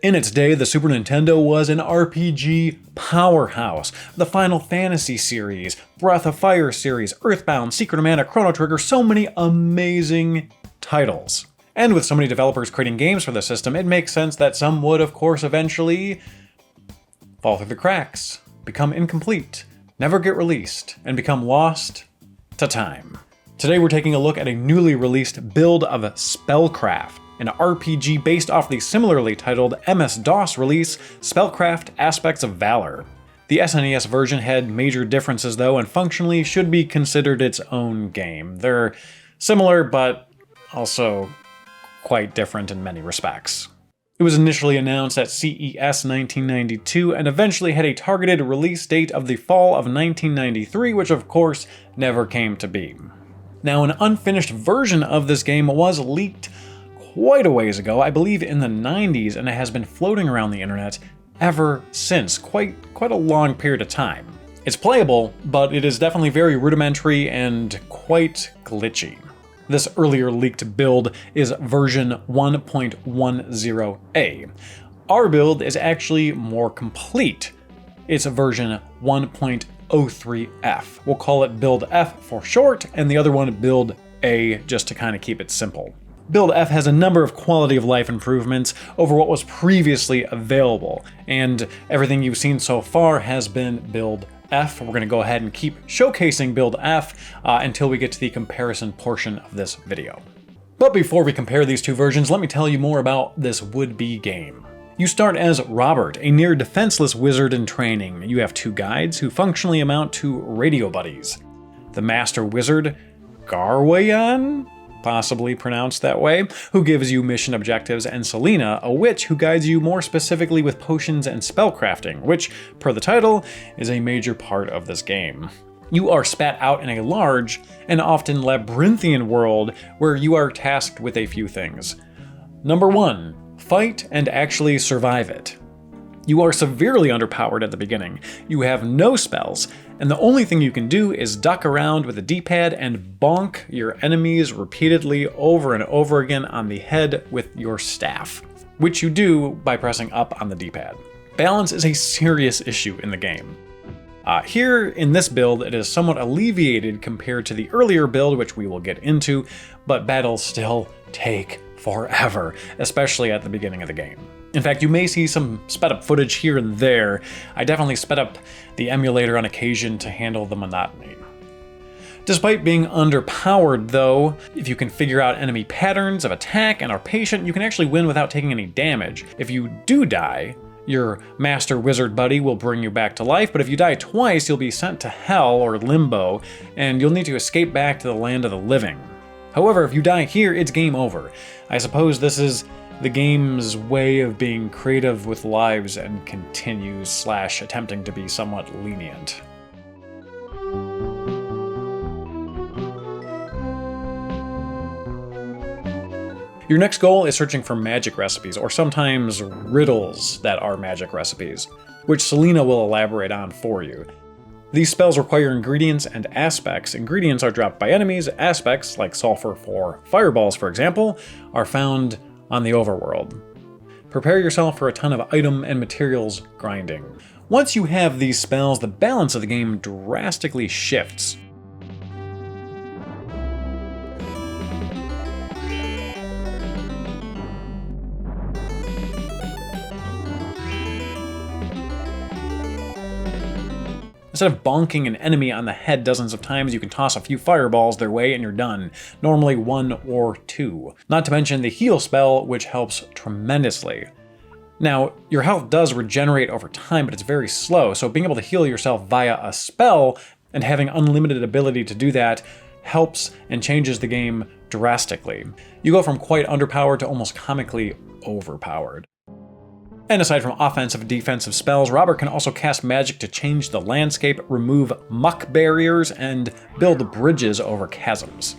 In its day, the Super Nintendo was an RPG powerhouse. The Final Fantasy series, Breath of Fire series, Earthbound, Secret of Mana, Chrono Trigger, so many amazing titles. And with so many developers creating games for the system, it makes sense that some would, of course, eventually fall through the cracks, become incomplete, never get released, and become lost to time. Today we're taking a look at a newly released build of SpellCraft, an RPG based off the similarly titled MS-DOS release, SpellCraft Aspects of Valor. The SNES version had major differences though, and functionally should be considered its own game. They're similar, but also quite different in many respects. It was initially announced at CES 1992 and eventually had a targeted release date of the fall of 1993, which of course never came to be. Now, an unfinished version of this game was leaked quite a ways ago, I believe in the 90s, and it has been floating around the internet ever since, quite a long period of time. It's playable, but it is definitely very rudimentary and quite glitchy. This earlier leaked build is version 1.10a. Our build is actually more complete. It's version 1.03f. We'll call it build F for short, and the other one build A, just to kind of keep it simple. Build F has a number of quality of life improvements over what was previously available, and everything you've seen so far has been Build F. We're going to go ahead and keep showcasing Build F until we get to the comparison portion of this video. But before we compare these two versions, let me tell you more about this would-be game. You start as Robert, a near defenseless wizard in training. You have two guides who functionally amount to radio buddies. The master wizard, Garwayan, possibly pronounced that way, who gives you mission objectives, and Selena, a witch who guides you more specifically with potions and spellcrafting, which, per the title, is a major part of this game. You are spat out in a large and often labyrinthian world where you are tasked with a few things. Number 1, fight and actually survive it. You are severely underpowered at the beginning. You have no spells, and the only thing you can do is duck around with a D-pad and bonk your enemies repeatedly over and over again on the head with your staff, which you do by pressing up on the D-pad. Balance is a serious issue in the game. Here in this build, it is somewhat alleviated compared to the earlier build, which we will get into, but battles still take forever, especially at the beginning of the game. In fact, you may see some sped up footage here and there. I definitely sped up the emulator on occasion to handle the monotony. Despite being underpowered though, if you can figure out enemy patterns of attack and are patient, you can actually win without taking any damage. If you do die, your master wizard buddy will bring you back to life, but if you die twice, you'll be sent to hell or limbo, and you'll need to escape back to the land of the living. However, if you die here, it's game over. I suppose this is the game's way of being creative with lives and continues / attempting to be somewhat lenient. Your next goal is searching for magic recipes, or sometimes riddles that are magic recipes, which Selena will elaborate on for you. These spells require ingredients and aspects. Ingredients are dropped by enemies. Aspects, like sulfur for fireballs for example, are found on the overworld. Prepare yourself for a ton of item and materials grinding. Once you have these spells, the balance of the game drastically shifts. Instead of bonking an enemy on the head dozens of times, you can toss a few fireballs their way and you're done. Normally 1 or 2. Not to mention the heal spell, which helps tremendously. Now, your health does regenerate over time, but it's very slow, so being able to heal yourself via a spell and having unlimited ability to do that helps and changes the game drastically. You go from quite underpowered to almost comically overpowered. And aside from offensive and defensive spells, Robert can also cast magic to change the landscape, remove muck barriers, and build bridges over chasms.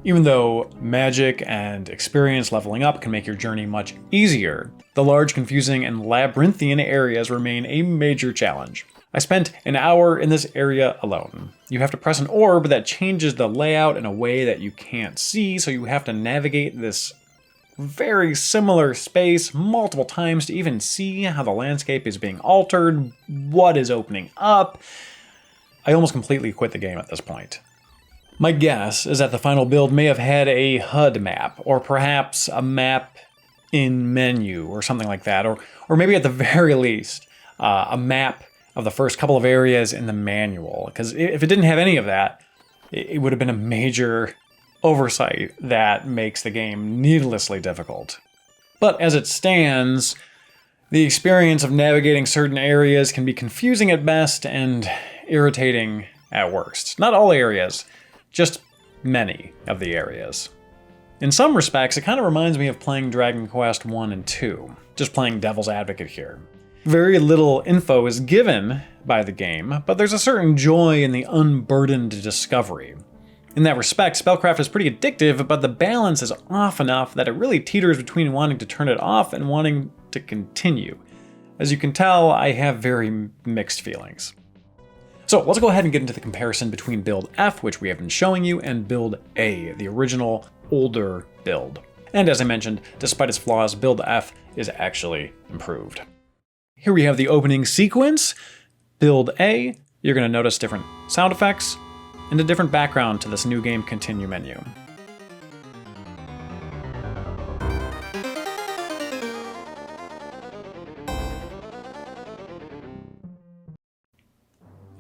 Even though magic and experience leveling up can make your journey much easier, the large, confusing, and labyrinthian areas remain a major challenge. I spent an hour in this area alone. You have to press an orb that changes the layout in a way that you can't see, so you have to navigate this very similar space multiple times to even see how the landscape is being altered, what is opening up. I almost completely quit the game at this point. My guess is that the final build may have had a HUD map, or perhaps a map in menu or something like that, or maybe at the very least, a map of the first couple of areas in the manual. Because if it didn't have any of that, it would have been a major oversight that makes the game needlessly difficult. But as it stands, the experience of navigating certain areas can be confusing at best and irritating at worst. Not all areas, just many of the areas. In some respects, it kind of reminds me of playing Dragon Quest 1 and 2, just playing devil's advocate here. Very little info is given by the game, but there's a certain joy in the unburdened discovery. In that respect, Spellcraft is pretty addictive, but the balance is off enough that it really teeters between wanting to turn it off and wanting to continue. As you can tell, I have very mixed feelings. So let's go ahead and get into the comparison between build F, which we have been showing you, and build A, the original, older build. And as I mentioned, despite its flaws, build F is actually improved. Here we have the opening sequence. Build A, you're going to notice different sound effects and a different background to this new game continue menu.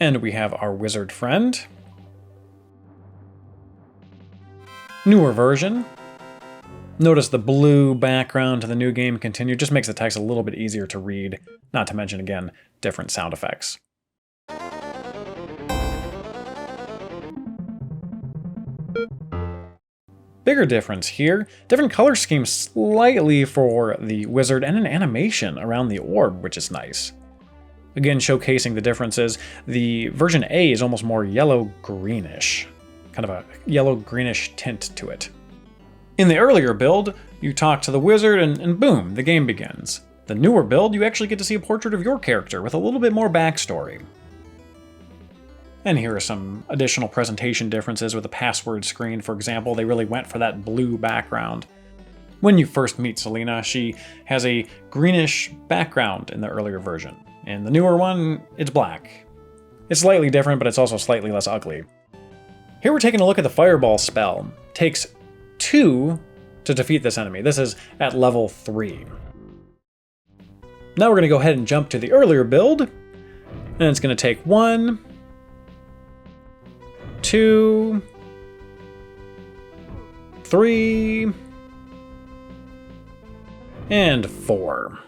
And we have our wizard friend. Newer version. Notice the blue background to the new game continue just makes the text a little bit easier to read, not to mention, again, different sound effects. Bigger difference here, different color scheme slightly for the wizard and an animation around the orb, which is nice. Again, showcasing the differences, the version A is almost more yellow-greenish, kind of a yellow-greenish tint to it. In the earlier build, you talk to the wizard and boom, the game begins. The newer build, you actually get to see a portrait of your character with a little bit more backstory. And here are some additional presentation differences with the password screen, for example. They really went for that blue background. When you first meet Selena, she has a greenish background in the earlier version. In the newer one, it's black. It's slightly different, but it's also slightly less ugly. Here we're taking a look at the Fireball spell. Takes 2 to defeat this enemy. This is at level 3. Now we're going to go ahead and jump to the earlier build. And it's going to take 1, 2, 3, and 4.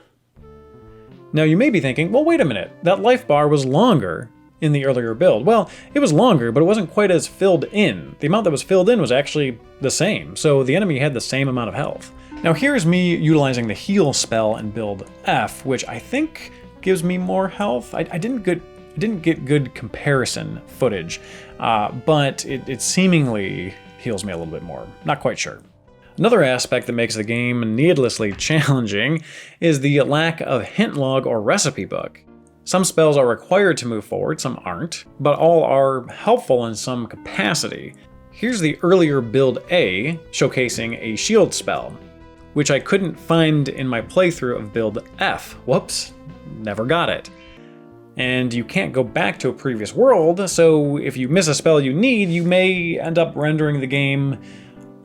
Now you may be thinking, well, wait a minute, that life bar was longer in the earlier build. Well, it was longer, but it wasn't quite as filled in. The amount that was filled in was actually the same, so the enemy had the same amount of health. Now here's me utilizing the heal spell in build F, which I think gives me more health. I didn't get good comparison footage, but it seemingly heals me a little bit more. Not quite sure. Another aspect that makes the game needlessly challenging is the lack of hint log or recipe book. Some spells are required to move forward, some aren't, but all are helpful in some capacity. Here's the earlier build A, showcasing a shield spell, which I couldn't find in my playthrough of build F. Whoops, never got it. And you can't go back to a previous world, so if you miss a spell you need, you may end up rendering the game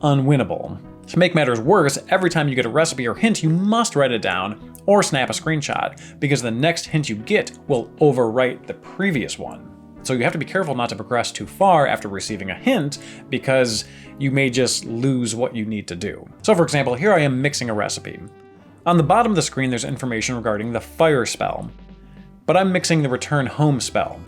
unwinnable. To make matters worse, every time you get a recipe or hint, you must write it down or snap a screenshot, because the next hint you get will overwrite the previous one. So you have to be careful not to progress too far after receiving a hint, because you may just lose what you need to do. So for example, here I am mixing a recipe. On the bottom of the screen there's information regarding the fire spell, but I'm mixing the return home spell.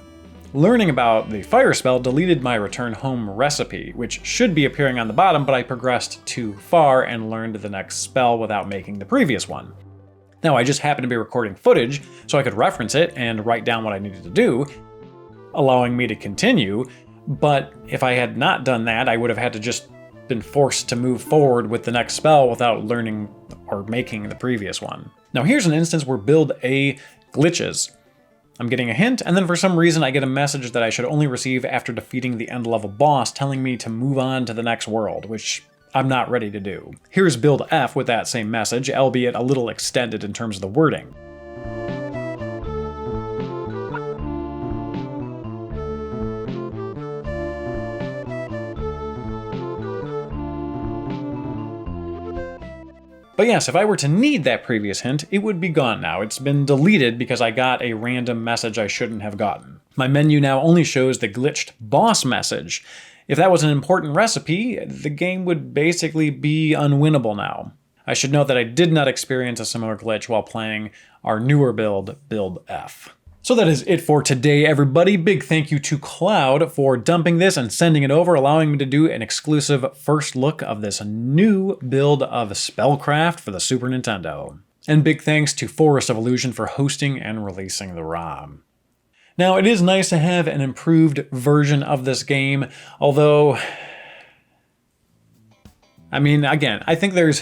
Learning about the fire spell deleted my return home recipe, which should be appearing on the bottom, but I progressed too far and learned the next spell without making the previous one. Now I just happened to be recording footage, so I could reference it and write down what I needed to do, allowing me to continue, but if I had not done that, I would have had to just been forced to move forward with the next spell without learning or making the previous one. Now here's an instance where build A glitches. I'm getting a hint, and then for some reason I get a message that I should only receive after defeating the end level boss telling me to move on to the next world, which I'm not ready to do. Here's Build F with that same message, albeit a little extended in terms of the wording. But yes, if I were to need that previous hint, it would be gone now. It's been deleted because I got a random message I shouldn't have gotten. My menu now only shows the glitched boss message. If that was an important recipe, the game would basically be unwinnable now. I should note that I did not experience a similar glitch while playing our newer build, Build F. So that is it for today, everybody. Big thank you to Cloud for dumping this and sending it over, allowing me to do an exclusive first look of this new build of SpellCraft for the Super Nintendo. And big thanks to Forest of Illusion for hosting and releasing the ROM. Now, it is nice to have an improved version of this game, although, I mean, again, I think there's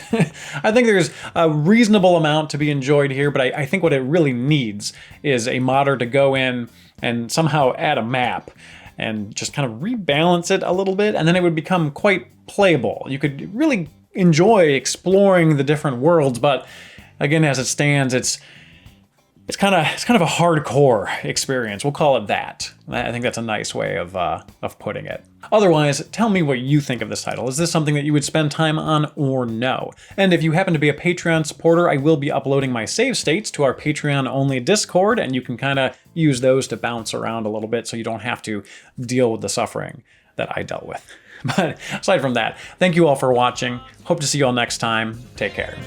a reasonable amount to be enjoyed here, but I think what it really needs is a modder to go in and somehow add a map and just kind of rebalance it a little bit, and then it would become quite playable. You could really enjoy exploring the different worlds, but again, as it stands, it's kind of a hardcore experience. We'll call it that. I think that's a nice way of putting it. Otherwise, tell me what you think of this title. Is this something that you would spend time on or no? And if you happen to be a Patreon supporter, I will be uploading my save states to our Patreon-only Discord, and you can kind of use those to bounce around a little bit so you don't have to deal with the suffering that I dealt with. But aside from that, thank you all for watching. Hope to see you all next time. Take care.